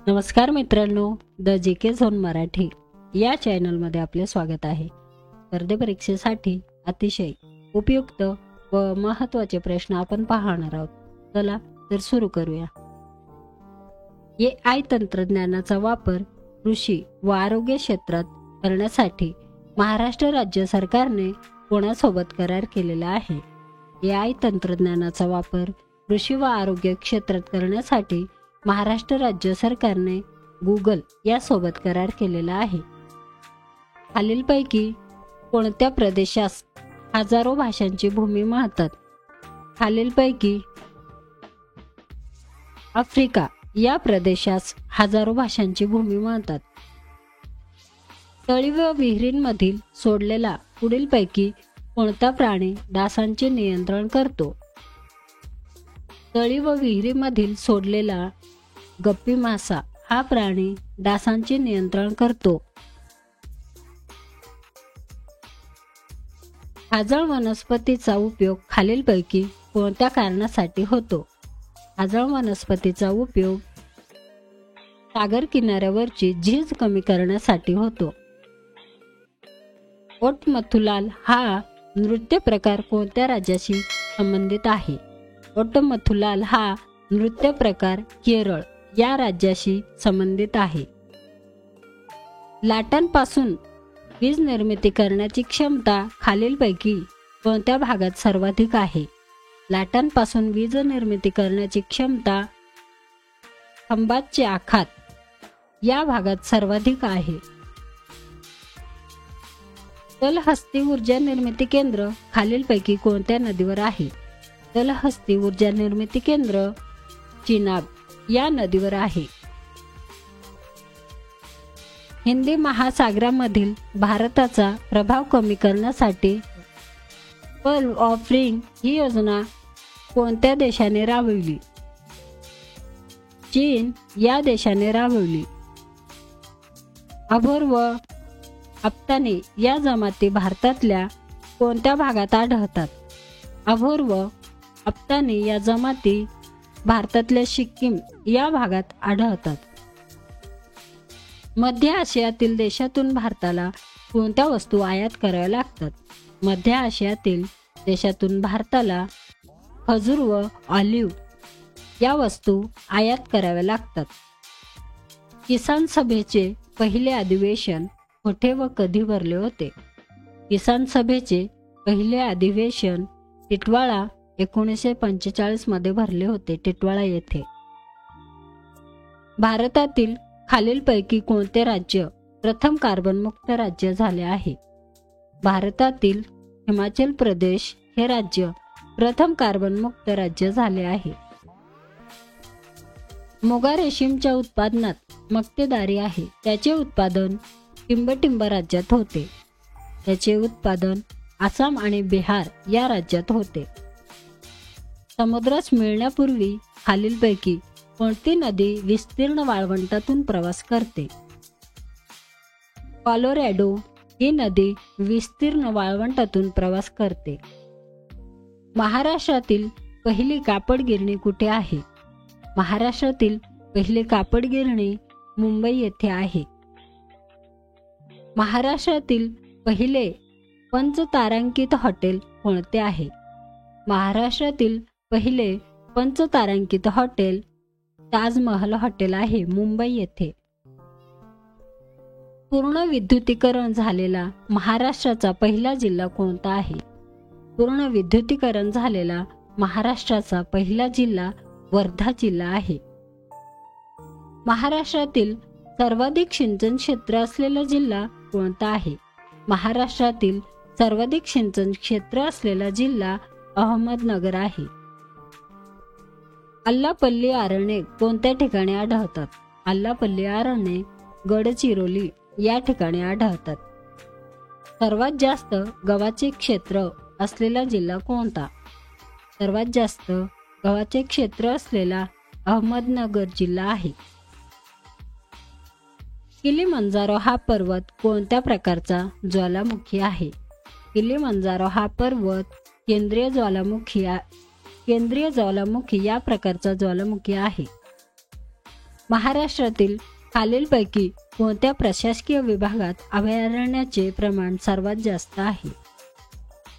नमस्कार मित्रांनो, the GK zone Marathi या चॅनलमध्ये आपले स्वागत आहे. स्पर्धे परीक्षेसाठी अतिशय उपयुक्त व महत्त्वाचे प्रश्न आपण पाहणार आहोत. चला तर सुरू करूया. AI तंत्रज्ञानाचा वापर कृषी व आरोग्य क्षेत्रात करण्यासाठी महाराष्ट्र राज्य सरकारने कोणासोबत करार केलेला आहे? AI तंत्रज्ञानाचा वापर कृषी व आरोग्य क्षेत्रात करण्यासाठी महाराष्ट्र राज्य सरकारने गुगल यासोबत करार केलेला आहे. खालीलपैकी कोणत्या प्रदेशास हजारो भाषांची भूमी म्हणतात? खालीलपैकी आफ्रिका या प्रदेशास हजारो भाषांची भूमी म्हणतात. तळी व विहिरींमधील सोडलेला पुढीलपैकी कोणता प्राणी डासांचे नियंत्रण करतो? तळी व विहिरीमधील सोडलेला गप्पी मासा हा प्राणी डासांचे नियंत्रण करतो. हाजळ वनस्पतीचा उपयोग खालीलपैकी कोणत्या कारणासाठी होतो? हाजळ वनस्पतीचा उपयोग सागर किनाऱ्यावरची झीज कमी करण्यासाठी होतो. ओट मथुलाल हा नृत्य प्रकार कोणत्या राज्याशी संबंधित आहे? ओट मथुलाल हा नृत्य प्रकार केरळ या राज्याशी संबंधित आहे. लाटांपासून वीज निर्मिती करण्याची क्षमता खालीलपैकी कोणत्या भागात सर्वाधिक आहे? लाटांपासून वीज निर्मिती करण्याची क्षमता खंबातचे आखात या भागात सर्वाधिक आहे. तलहस्ती ऊर्जा निर्मिती केंद्र खालीलपैकी कोणत्या नदीवर आहे? तलहस्ती ऊर्जा निर्मिती केंद्र चिनाब या नदीवर आहे. हिंदी महासागरामधील भारताचा प्रभाव कमी करण्यासाठी पर्ल ऑफ रिंग ही योजना कोणत्या देशाने राबविली? चीन या देशाने राबविली. अभोर व अप्तानी या जमाती भारतातल्या कोणत्या भागात आढळतात? अभोर व अप्तानी या जमाती भारतातल्या सिक्कीम या भागात आढळतात. मध्य आशियातील देशातून भारताला कोणत्या वस्तू आयात कराव्या लागतात? मध्य आशियातील देशातून भारताला खजूर व ऑलिव्ह या वस्तू आयात कराव्या लागतात. किसान सभेचे पहिले अधिवेशन कुठे व कधी भरले होते? किसान सभेचे पहिले अधिवेशन टिटवाळा 1945 मध्ये भरले होते. टिटवाळा येथे. भारतातील खालीलपैकी कोणते राज्य प्रथम कार्बन मुक्त राज्य झाले आहे? भारतातील हिमाचल प्रदेश हे राज्य प्रथम कार्बन मुक्त राज्य झाले आहे. मोगा रेशीमच्या उत्पादनात मक्तेदारी आहे. त्याचे उत्पादन टिंबटिंब राज्यात होते. त्याचे उत्पादन आसाम आणि बिहार या राज्यात होते. समुद्रास मिळण्यापूर्वी खालीलपैकी कोणती नदी विस्तीर्ण वाळवंटातून प्रवास करते? कॉलोरॅडो ही नदी विस्तीर्ण वाळवंटातून प्रवास करते. महाराष्ट्रातील पहिली कापड गिरणी कुठे आहे? महाराष्ट्रातील पहिली कापड गिरणी मुंबई येथे आहे. महाराष्ट्रातील पहिले पंचतारांकित हॉटेल कोणते आहे? महाराष्ट्रातील पहिले पंचतारांकित हॉटेल ताजमहल हॉटेल आहे मुंबई येथे. पूर्ण विद्युतीकरण झालेला महाराष्ट्राचा पहिला जिल्हा कोणता आहे? पूर्ण विद्युतीकरण झालेला महाराष्ट्राचा पहिला जिल्हा वर्धा जिल्हा आहे. महाराष्ट्रातील सर्वाधिक सिंचन क्षेत्र असलेला जिल्हा कोणता आहे? महाराष्ट्रातील सर्वाधिक सिंचन क्षेत्र असलेला जिल्हा अहमदनगर आहे. आल्लापल्ली अरण्ये कोणत्या ठिकाणी आढळतात? आल्लापल्ली अरण्ये गडचिरोली या ठिकाणी आढळतात. सर्वात जास्त गव्हाचे क्षेत्र असलेला जिल्हा कोणता? सर्वात जास्त गव्हाचे क्षेत्र असलेला अहमदनगर जिल्हा आहे. किलीमंजारो हा पर्वत कोणत्या प्रकारचा ज्वालामुखी आहे? किलीमंजारो हा पर्वत केंद्रीय ज्वालामुखी या प्रकारचा ज्वालामुखी आहे. महाराष्ट्रातील खालीलपैकी कोणत्या प्रशासकीय विभागात अभयारण्याचे प्रमाण सर्वात जास्त आहे?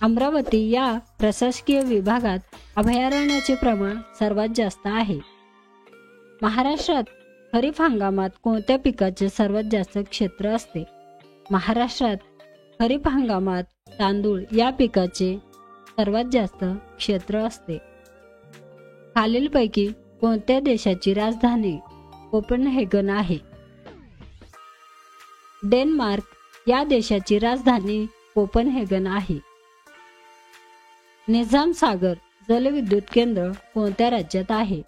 अमरावती या प्रशासकीय विभागात अभयारण्याचे प्रमाण सर्वात जास्त आहे. महाराष्ट्रात खरीप हंगामात कोणत्या पिकाचे सर्वात जास्त क्षेत्र असते? महाराष्ट्रात खरीप हंगामात तांदूळ या पिकाचे सर्वात जास्त क्षेत्र असते. खालीलपैकी कोणत्या देशाची राजधानी कोपनहेगन आहे? डेन्मार्क या देशाची राजधानी कोपनहेगन आहे. निझाम सागर जलविद्युत केंद्र कोणत्या राज्यात आहे?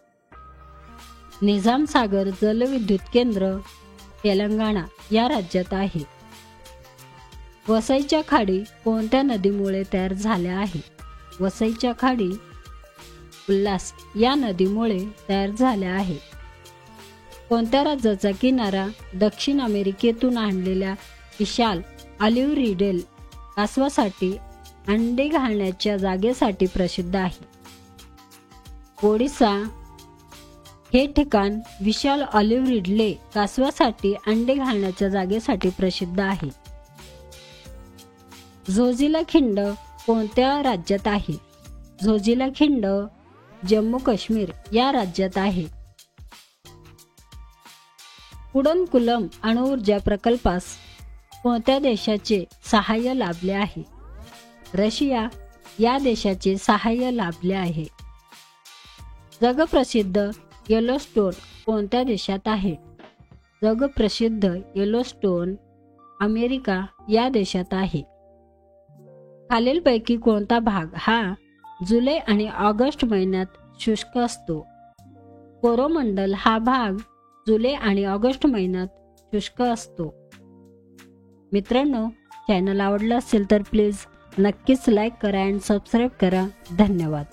निझाम सागर जलविद्युत केंद्र तेलंगणा या राज्यात आहे. वसईच्या खाडी कोणत्या नदीमुळे तयार झाल्या आहे? वसईच्या खाडी उल्हास या नदीमुळे तयार झाल्या आहे. कोणत्या राज्याचा किनारा दक्षिण अमेरिकेतून आणलेल्या विशाल ऑलिव्ह रिडेल कासवासाठी अंडे घालण्याच्या जागेसाठी प्रसिद्ध आहे? ओडिशा हे ठिकाण विशाल ऑलिव्ह रिडले कासवासाठी अंडे घालण्याच्या जागेसाठी प्रसिद्ध आहे. झोजिला खिंड कोणत्या राज्यात आहे? झोजिला खिंड जम्मू काश्मीर या राज्यात आहे. कुडनकुलम अणुऊर्जा प्रकल्पास कोणत्या देशाचे सहाय्य लाभले आहे? रशिया या देशाचे सहाय्य लाभले आहे. जगप्रसिद्ध येलोस्टोन कोणत्या देशात आहे? जगप्रसिद्ध येलोस्टोन अमेरिका या देशात आहे. खालीलपैकी कोणता भाग हा जुलै आणि ऑगस्ट महिन्यात शुष्क असतो? कोरोमंडल हा भाग जुलै आणि ऑगस्ट महिन्यात शुष्क असतो. मित्रांनो, चॅनल आवडला असेल तर प्लीज नक्कीच लाईक करा आणि सबस्क्राईब करा. धन्यवाद.